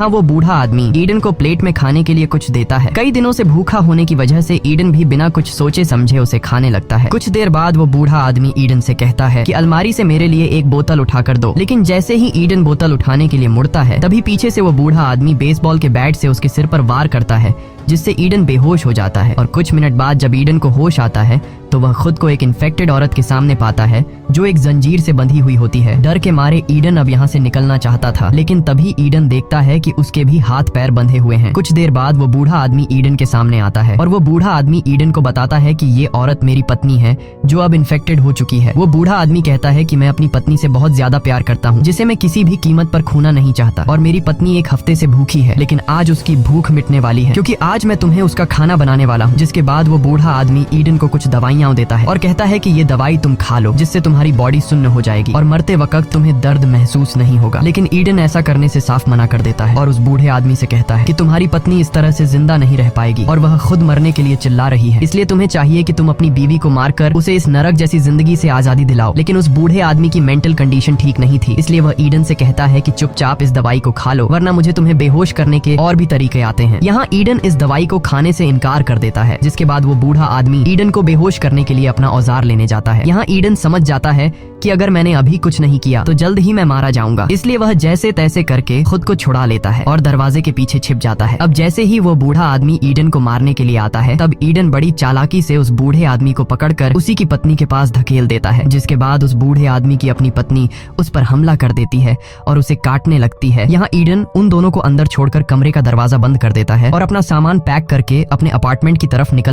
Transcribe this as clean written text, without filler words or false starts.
हाँ, वो बूढ़ा आदमी ईडन को प्लेट में खाने के लिए कुछ देता है। कई दिनों से भूखा होने की वजह से ईडन भी बिना कुछ सोचे समझे उसे खाने लगता है। कुछ देर बाद वो बूढ़ा आदमी ईडन से कहता है कि अलमारी से मेरे लिए एक बोतल उठा कर दो। लेकिन जैसे ही ईडन बोतल उठाने के लिए मुड़ता है, तभी पीछे से वो बूढ़ा आदमी बेसबॉल के बैट से उसके सिर पर वार करता है, जिससे ईडन बेहोश हो जाता है। और कुछ मिनट बाद जब ईडन को होश आता है तो वह खुद को एक इन्फेक्टेड औरत के सामने पाता है जो एक जंजीर से बंधी हुई होती है। डर के मारे ईडन अब यहाँ से निकलना चाहता था, लेकिन तभी ईडन देखता है कि उसके भी हाथ पैर बंधे हुए हैं। कुछ देर बाद वो बूढ़ा आदमी ईडन के सामने आता है और वो बूढ़ा आदमी ईडन को बताता है कि ये औरत मेरी पत्नी है जो अब इन्फेक्टेड हो चुकी है। वो बूढ़ा आदमी कहता है कि मैं अपनी पत्नी से बहुत ज्यादा प्यार करता हूँ, जिसे मैं किसी भी कीमत पर खोना नहीं चाहता, और मेरी पत्नी एक हफ्ते से भूखी है, लेकिन आज उसकी भूख मिटने वाली है क्योंकि आज मैं तुम्हें उसका खाना बनाने वाला हूँ। जिसके बाद वो बूढ़ा आदमी ईडन को कुछ दवाइयाँ देता है और कहता है कि ये दवाई तुम खा लो, जिससे तुम्हारी बॉडी सुन्न हो जाएगी और मरते वक्त तुम्हें दर्द महसूस नहीं होगा। लेकिन ईडन ऐसा करने से साफ मना कर देता है और उस बूढ़े आदमी से कहता है कि तुम्हारी पत्नी इस तरह से जिंदा नहीं रह पाएगी और वह खुद मरने के लिए चिल्ला रही है, इसलिए तुम्हें चाहिए कि तुम अपनी बीवी को मारकर उसे इस नरक जैसी जिंदगी से आजादी दिलाओ। लेकिन उस बूढ़े आदमी की मेंटल कंडीशन ठीक नहीं थी, इसलिए वह ईडन से कहता है कि चुपचाप इस दवाई को खा लो, वरना मुझे तुम्हें बेहोश करने के और भी तरीके आते हैं। यहाँ ईडन इस दवाई को खाने से इनकार कर देता है, जिसके बाद वो बूढ़ा आदमी ईडन को बेहोश करने के लिए अपना औजार लेने जाता है। यहाँ ईडन समझ जाता है कि अगर मैंने अभी कुछ नहीं किया तो जल्द ही मैं मारा जाऊंगा, इसलिए वह जैसे तैसे करके खुद को छुड़ा लेता है और दरवाजे के पीछे छिप जाता है। अब जैसे ही वो बूढ़ा आदमी ईडन को मारने के लिए आता है, तब ईडन बड़ी चालाकी से उस बूढ़े आदमी को पकड़कर उसी की पत्नी के पास धकेल देता है, जिसके बाद उस बूढ़े आदमी की अपनी पत्नी उस पर हमला कर देती है और उसे काटने लगती है। यहाँ ईडन उन दोनों को अंदर छोड़कर कमरे का दरवाजा बंद कर देता है और अपना सामान पैक करके अपने अपार्टमेंट की तरफ निकल